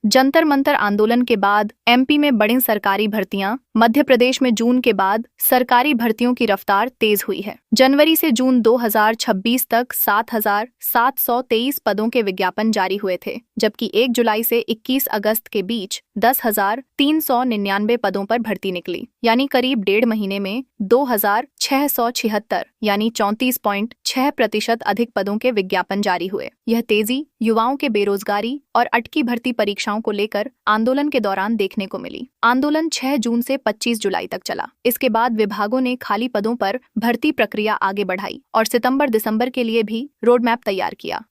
जंतर मंतर आंदोलन के बाद एमपी में बढ़ी सरकारी भर्तियां। मध्य प्रदेश में जून के बाद सरकारी भर्तियों की रफ्तार तेज हुई है। जनवरी से जून 2026 तक 7,723 पदों के विज्ञापन जारी हुए थे, जबकि 1 जुलाई से 21 अगस्त के बीच 10,399 पदों पर भर्ती निकली, यानी करीब 1.5 महीने में 2,676 यानी 34.6% अधिक पदों के विज्ञापन जारी हुए। यह तेजी युवाओं के बेरोजगारी और अटकी भर्ती परीक्षाओं को लेकर आंदोलन के दौरान देखने को मिली। आंदोलन 6 जून से 25 जुलाई तक चला। इसके बाद विभागों ने खाली पदों पर भर्ती प्रक्रिया आगे बढ़ाई और सितंबर-दिसंबर के लिए भी रोड मैप तैयार किया।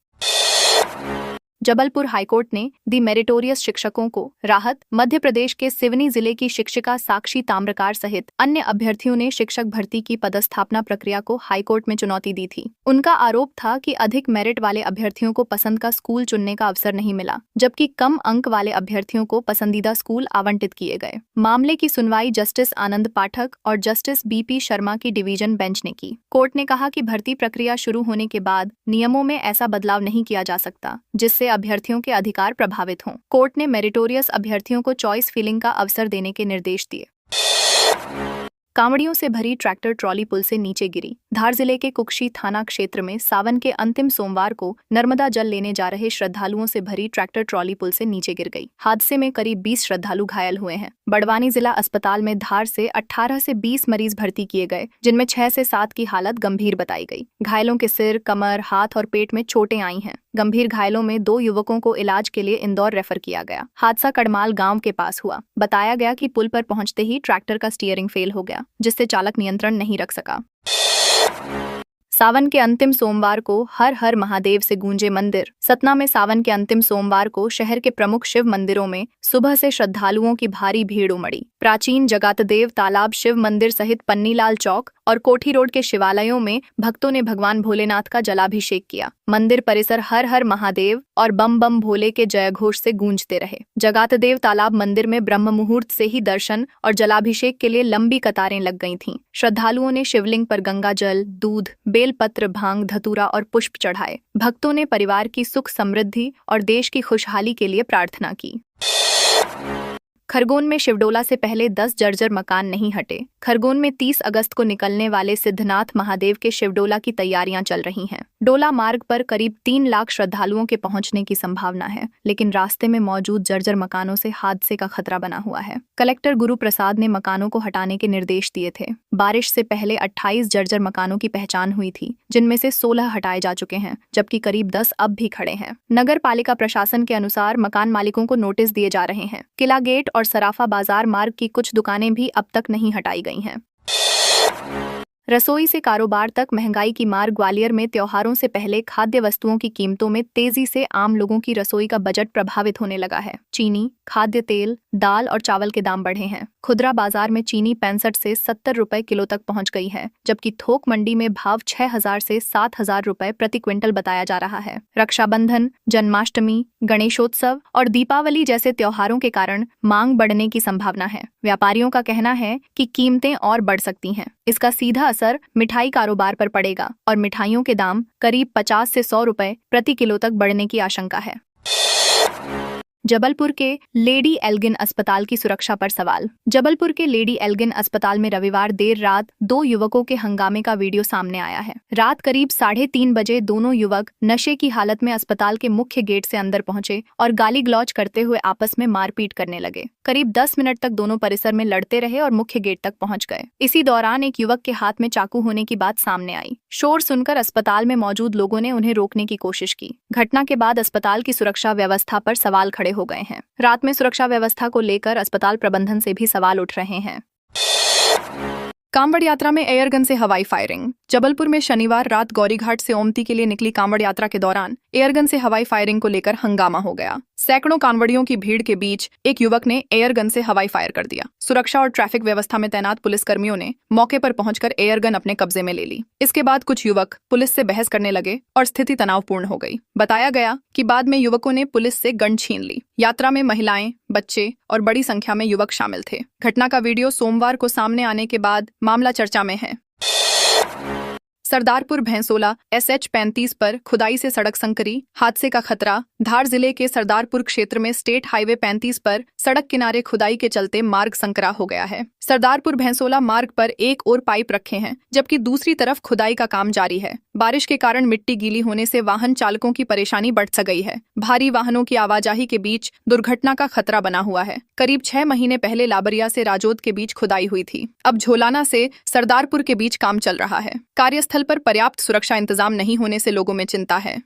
जबलपुर हाईकोर्ट ने दी मेरिटोरियस शिक्षकों को राहत। मध्य प्रदेश के सिवनी जिले की शिक्षिका साक्षी ताम्रकार सहित अन्य अभ्यर्थियों ने शिक्षक भर्ती की पदस्थापना प्रक्रिया को हाईकोर्ट में चुनौती दी थी। उनका आरोप था कि अधिक मेरिट वाले अभ्यर्थियों को पसंद का स्कूल चुनने का अवसर नहीं मिला, जबकि कम अंक वाले अभ्यर्थियों को पसंदीदा स्कूल आवंटित किए गए। मामले की सुनवाई जस्टिस आनंद पाठक और जस्टिस BP शर्मा की डिवीजन बेंच ने की। कोर्ट ने कहा कि भर्ती प्रक्रिया शुरू होने के बाद नियमों में ऐसा बदलाव नहीं किया जा सकता जिससे अभ्यर्थियों के अधिकार प्रभावित हों। कोर्ट ने मेरिटोरियस अभ्यर्थियों को चॉइस फिलिंग का अवसर देने के निर्देश दिए। कांवड़ियों से भरी ट्रैक्टर ट्रॉली पुल से नीचे गिरी। धार जिले के कुक्षी थाना क्षेत्र में सावन के अंतिम सोमवार को नर्मदा जल लेने जा रहे श्रद्धालुओं से भरी ट्रैक्टर ट्रॉली पुल से नीचे गिर गई। हादसे में करीब 20 श्रद्धालु घायल हुए हैं। बड़वानी जिला अस्पताल में धार से 18 से 20 मरीज भर्ती किए गए, जिनमें 6 से 7 की हालत गंभीर बताई गई। घायलों के सिर, कमर, हाथ और पेट में चोटें आई हैं। गंभीर घायलों में 2 युवकों को इलाज के लिए इंदौर रेफर किया गया। हादसा कड़माल गांव के पास हुआ। बताया गया कि पुल पर पहुंचते ही ट्रैक्टर का स्टीयरिंग फेल हो गया, जिससे चालक नियंत्रण नहीं रख सका। सावन के अंतिम सोमवार को हर हर महादेव से गूंजे मंदिर। सतना में सावन के अंतिम सोमवार को शहर के प्रमुख शिव मंदिरों में सुबह से श्रद्धालुओं की भारी भीड़ उमड़ी। प्राचीन जगातदेव तालाब शिव मंदिर सहित पन्नीलाल चौक और कोठी रोड के शिवालयों में भक्तों ने भगवान भोलेनाथ का जलाभिषेक किया। मंदिर परिसर हर हर महादेव और बम बम भोले के जयघोष से गूंजते रहे। जगातदेव तालाब मंदिर में ब्रह्म मुहूर्त से ही दर्शन और जलाभिषेक के लिए लंबी कतारें लग गई थीं। श्रद्धालुओं ने शिवलिंग पर गंगा जल, दूध, बेलपत्र, भांग, धतूरा और पुष्प चढ़ाए। भक्तों ने परिवार की सुख समृद्धि और देश की खुशहाली के लिए प्रार्थना की। खरगोन में शिवडोला से पहले 10 जर्जर मकान नहीं हटे। खरगोन में 30 अगस्त को निकलने वाले सिद्धनाथ महादेव के शिवडोला की तैयारियां चल रही हैं। डोला मार्ग पर करीब 3 लाख श्रद्धालुओं के पहुंचने की संभावना है, लेकिन रास्ते में मौजूद जर्जर मकानों से हादसे का खतरा बना हुआ है। कलेक्टर गुरु प्रसाद ने मकानों को हटाने के निर्देश दिए थे। बारिश से पहले 28 जर्जर मकानों की पहचान हुई थी, जिनमें से 16 हटाए जा चुके हैं, जबकि करीब 10 अब भी खड़े हैं। नगर पालिका प्रशासन के अनुसार मकान मालिकों को नोटिस दिए जा रहे हैं। किला गेट और सराफा बाजार मार्ग की कुछ दुकानें भी अब तक नहीं हटाई गई हैं। रसोई से कारोबार तक महंगाई की मार। ग्वालियर में त्योहारों से पहले खाद्य वस्तुओं की कीमतों में तेजी से आम लोगों की रसोई का बजट प्रभावित होने लगा है। चीनी, खाद्य तेल, दाल और चावल के दाम बढ़े हैं। खुदरा बाजार में चीनी 65 से 70 रुपए किलो तक पहुंच गई है, जबकि थोक मंडी में भाव 6,000 से 7,000 रुपए प्रति क्विंटल बताया जा रहा है। रक्षाबंधन, जन्माष्टमी, गणेशोत्सव और दीपावली जैसे त्योहारों के कारण मांग बढ़ने की संभावना है। व्यापारियों का कहना है कि कीमतें और बढ़ सकती हैं। इसका सीधा असर मिठाई कारोबार पर पड़ेगा और मिठाइयों के दाम करीब 50 से 100 रुपए प्रति किलो तक बढ़ने की आशंका है। जबलपुर के लेडी एल्गिन अस्पताल की सुरक्षा पर सवाल। जबलपुर के लेडी एल्गिन अस्पताल में रविवार देर रात 2 युवकों के हंगामे का वीडियो सामने आया है। रात करीब 3:30 बजे दोनों युवक नशे की हालत में अस्पताल के मुख्य गेट से अंदर पहुंचे और गाली गलौज करते हुए आपस में मारपीट करने लगे। करीब 10 मिनट तक दोनों परिसर में लड़ते रहे और मुख्य गेट तक पहुंच गए। इसी दौरान एक युवक के हाथ में चाकू होने की बात सामने आई। शोर सुनकर अस्पताल में मौजूद लोगों ने उन्हें रोकने की कोशिश की। घटना के बाद अस्पताल की सुरक्षा व्यवस्था पर सवाल खड़े हो गए हैं। रात में सुरक्षा व्यवस्था को लेकर अस्पताल प्रबंधन से भी सवाल उठ रहे हैं। कांवड़ यात्रा में एयरगन से हवाई फायरिंग। जबलपुर में शनिवार रात गौरीघाट से ओमती के लिए निकली कांवड़ यात्रा के दौरान एयरगन से हवाई फायरिंग को लेकर हंगामा हो गया। सैकड़ों कांवड़ियों की भीड़ के बीच एक युवक ने एयरगन से हवाई फायर कर दिया। सुरक्षा और ट्रैफिक व्यवस्था में तैनात पुलिसकर्मियों ने मौके पर पहुंचकर एयरगन अपने कब्जे में ले ली। इसके बाद कुछ युवक पुलिस से बहस करने लगे और स्थिति तनावपूर्ण हो गई। बताया गया कि बाद में युवकों ने पुलिस से गन छीन ली। यात्रा में महिलाएं, बच्चे और बड़ी संख्या में युवक शामिल थे। घटना का वीडियो सोमवार को सामने आने के बाद मामला चर्चा में है। सरदारपुर भैंसोला SH-35 पर खुदाई से सड़क संकरी, हादसे का खतरा। धार जिले के सरदारपुर क्षेत्र में स्टेट हाईवे 35 पर सड़क किनारे खुदाई के चलते मार्ग संकरा हो गया है। सरदारपुर भैंसोला मार्ग पर एक ओर पाइप रखे हैं, जबकि दूसरी तरफ खुदाई का काम जारी है। बारिश के कारण मिट्टी गीली होने से वाहन चालकों की परेशानी बढ़ गई है। भारी वाहनों की आवाजाही के बीच दुर्घटना का खतरा बना हुआ है। करीब 6 महीने पहले लाबरिया से राजोद के बीच खुदाई हुई थी। अब झोलाना से सरदारपुर के बीच काम चल रहा है। कार्यस्थल पर पर्याप्त सुरक्षा इंतजाम नहीं होने से लोगों में चिंता है।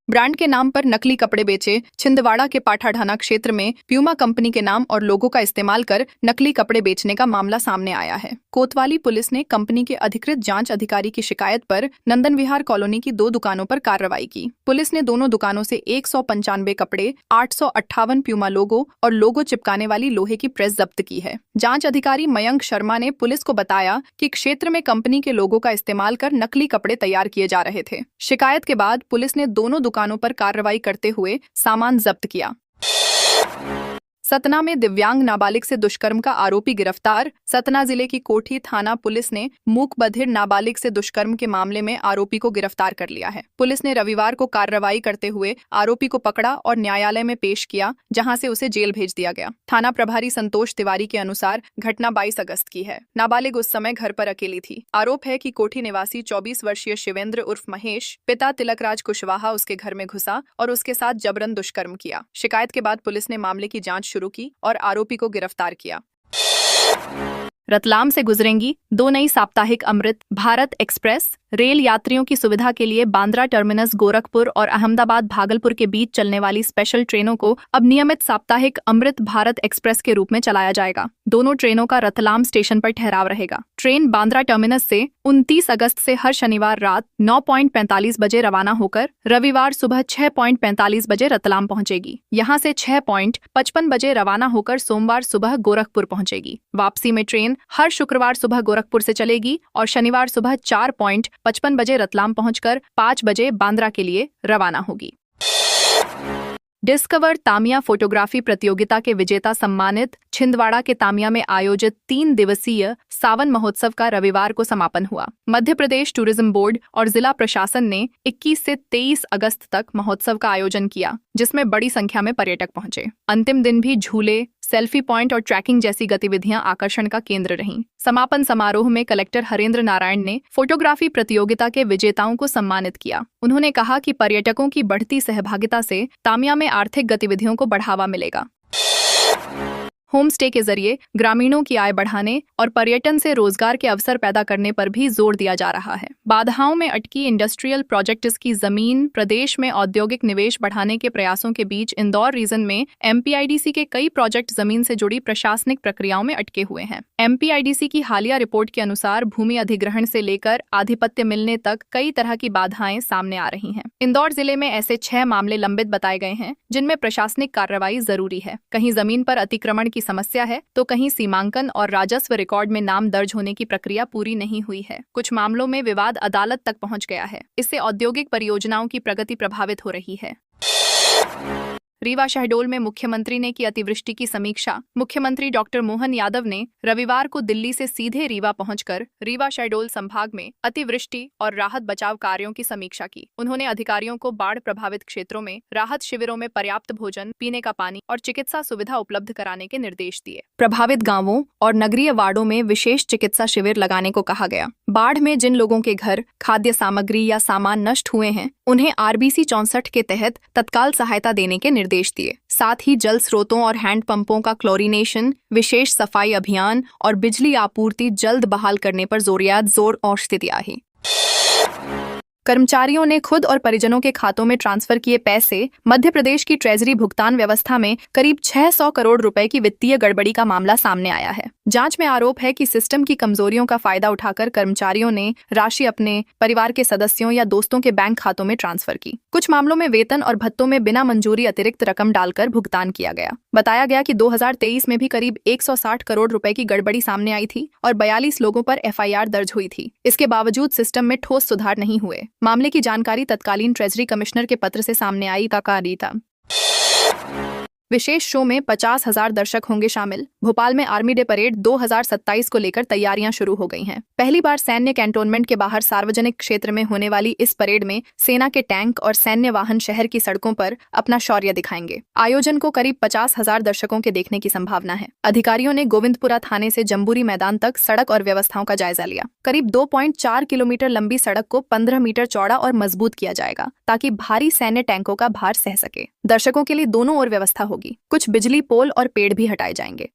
ब्रांड के नाम पर नकली कपड़े बेचे। छिंदवाड़ा के पाठाढाना क्षेत्र में प्यूमा कंपनी के नाम और लोगो का इस्तेमाल कर नकली कपड़े बेचने का मामला सामने आया है। कोतवाली पुलिस ने कंपनी के अधिकृत जांच अधिकारी की शिकायत पर नंदन विहार कॉलोनी की 2 दुकानों पर कार्रवाई की। पुलिस ने दोनों दुकानों से 195 कपड़े, 858 प्यूमा लोगो और लोगो चिपकाने वाली लोहे की प्रेस जब्त की है। जांच अधिकारी मयंक शर्मा ने पुलिस को बताया कि क्षेत्र में कंपनी के लोगो का इस्तेमाल कर नकली कपड़े तैयार किए जा रहे थे। शिकायत के बाद पुलिस ने दोनों दुकानों पर कार्रवाई करते हुए सामान जब्त किया। सतना में दिव्यांग नाबालिग से दुष्कर्म का आरोपी गिरफ्तार। सतना जिले की कोठी थाना पुलिस ने मूक बधिर नाबालिग से दुष्कर्म के मामले में आरोपी को गिरफ्तार कर लिया है। पुलिस ने रविवार को कार्रवाई करते हुए आरोपी को पकड़ा और न्यायालय में पेश किया, जहां से उसे जेल भेज दिया गया। थाना प्रभारी संतोष तिवारी के अनुसार घटना 22 अगस्त की है। नाबालिग उस समय घर पर अकेली थी। आरोप है कि कोठी निवासी 24 वर्षीय शिवेंद्र उर्फ महेश, पिता तिलकराज कुशवाहा, उसके घर में घुसा और उसके साथ जबरन दुष्कर्म किया। शिकायत के बाद पुलिस ने मामले की जांच शुरू की और आरोपी को गिरफ्तार किया। रतलाम से गुजरेंगी 2 नई साप्ताहिक अमृत भारत एक्सप्रेस। रेल यात्रियों की सुविधा के लिए बांद्रा टर्मिनस गोरखपुर और अहमदाबाद भागलपुर के बीच चलने वाली स्पेशल ट्रेनों को अब नियमित साप्ताहिक अमृत भारत एक्सप्रेस के रूप में चलाया जाएगा। दोनों ट्रेनों का रतलाम स्टेशन पर ठहराव रहेगा। ट्रेन बांद्रा टर्मिनस से 29 अगस्त से हर शनिवार रात 9:45 बजे रवाना होकर रविवार सुबह 6:45 बजे रतलाम पहुंचेगी। यहां से 6:55 बजे रवाना होकर सोमवार सुबह गोरखपुर पहुंचेगी। वापसी में ट्रेन हर शुक्रवार सुबह गोरखपुर से चलेगी और शनिवार सुबह 4:55 बजे रतलाम पहुंचकर 5 बजे बांद्रा के लिए रवाना होगी। डिस्कवर तामिया फोटोग्राफी प्रतियोगिता के विजेता सम्मानित। छिंदवाड़ा के तामिया में आयोजित 3 दिवसीय सावन महोत्सव का रविवार को समापन हुआ। मध्य प्रदेश टूरिज्म बोर्ड और जिला प्रशासन ने 21 से 23 अगस्त तक महोत्सव का आयोजन किया, जिसमें बड़ी संख्या में पर्यटक पहुंचे। अंतिम दिन भी झूले, सेल्फी पॉइंट और ट्रैकिंग जैसी गतिविधियां आकर्षण का केंद्र रहीं। समापन समारोह में कलेक्टर हरेंद्र नारायण ने फोटोग्राफी प्रतियोगिता के विजेताओं को सम्मानित किया। उन्होंने कहा कि पर्यटकों की बढ़ती सहभागिता से तामिया में आर्थिक गतिविधियों को बढ़ावा मिलेगा। होम स्टे के जरिए ग्रामीणों की आय बढ़ाने और पर्यटन से रोजगार के अवसर पैदा करने पर भी जोर दिया जा रहा है। बाधाओं में अटकी इंडस्ट्रियल प्रोजेक्ट्स की जमीन प्रदेश में औद्योगिक निवेश बढ़ाने के प्रयासों के बीच इंदौर रीजन में MPIDC के कई प्रोजेक्ट जमीन से जुड़ी प्रशासनिक प्रक्रियाओं में अटके हुए हैं। MPIDC की हालिया रिपोर्ट के अनुसार भूमि अधिग्रहण से लेकर आधिपत्य मिलने तक कई तरह की बाधाएं सामने आ रही हैं। इंदौर जिले में ऐसे 6 मामले लंबित बताए गए हैं, जिनमें प्रशासनिक कार्रवाई जरूरी है। कहीं जमीन पर अतिक्रमण की समस्या है तो कहीं सीमांकन और राजस्व रिकॉर्ड में नाम दर्ज होने की प्रक्रिया पूरी नहीं हुई है। कुछ मामलों में विवाद अदालत तक पहुंच गया है। इससे औद्योगिक परियोजनाओं की प्रगति प्रभावित हो रही है। रीवा शहडोल में मुख्यमंत्री ने की अतिवृष्टि की समीक्षा। मुख्यमंत्री डॉक्टर मोहन यादव ने रविवार को दिल्ली से सीधे रीवा पहुंचकर रीवा शहडोल संभाग में अतिवृष्टि और राहत बचाव कार्यों की समीक्षा की। उन्होंने अधिकारियों को बाढ़ प्रभावित क्षेत्रों में राहत शिविरों में पर्याप्त भोजन, पीने का पानी और चिकित्सा सुविधा उपलब्ध कराने के निर्देश दिए। प्रभावित गाँवों और नगरीय वार्डों में विशेष चिकित्सा शिविर लगाने को कहा गया। बाढ़ में जिन लोगों के घर, खाद्य सामग्री या सामान नष्ट हुए हैं, उन्हें RBC 64 के तहत तत्काल सहायता देने के निर्देश दिए। साथ ही जल स्रोतों और हैंडपंपों का क्लोरीनेशन, विशेष सफाई अभियान और बिजली आपूर्ति जल्द बहाल करने पर जोर और दिया है। कर्मचारियों ने खुद और परिजनों के खातों में ट्रांसफर किए पैसे। मध्य प्रदेश की ट्रेजरी भुगतान व्यवस्था में करीब 600 करोड़ रुपए की वित्तीय गड़बड़ी का मामला सामने आया है। जांच में आरोप है कि सिस्टम की कमजोरियों का फायदा उठाकर कर्मचारियों ने राशि अपने परिवार के सदस्यों या दोस्तों के बैंक खातों में ट्रांसफर की। कुछ मामलों में वेतन और भत्तों में बिना मंजूरी अतिरिक्त रकम डालकर भुगतान किया गया। बताया गया कि 2023 में भी करीब 160 करोड़ रुपए की गड़बड़ी सामने आई थी और 42 लोगों पर FIR दर्ज हुई थी। इसके बावजूद सिस्टम में ठोस सुधार नहीं हुए। मामले की जानकारी तत्कालीन ट्रेजरी कमिश्नर के पत्र से सामने आई। विशेष शो में 50,000 दर्शक होंगे शामिल। भोपाल में आर्मी डे परेड 2027 को लेकर तैयारियां शुरू हो गई हैं। पहली बार सैन्य कैंटोनमेंट के बाहर सार्वजनिक क्षेत्र में होने वाली इस परेड में सेना के टैंक और सैन्य वाहन शहर की सड़कों पर अपना शौर्य दिखाएंगे। आयोजन को करीब 50,000 दर्शकों के देखने की संभावना है। अधिकारियों ने गोविंदपुरा थाने से जम्बूरी मैदान तक सड़क और व्यवस्थाओं का जायजा लिया। करीब 2.4 किलोमीटर लंबी सड़क को 15 मीटर चौड़ा और मजबूत किया जाएगा ताकि भारी सैन्य टैंकों का भार सह सके। दर्शकों के लिए दोनों ओर व्यवस्था होगी। कुछ बिजली पोल और पेड़ भी हटाए जाएंगे।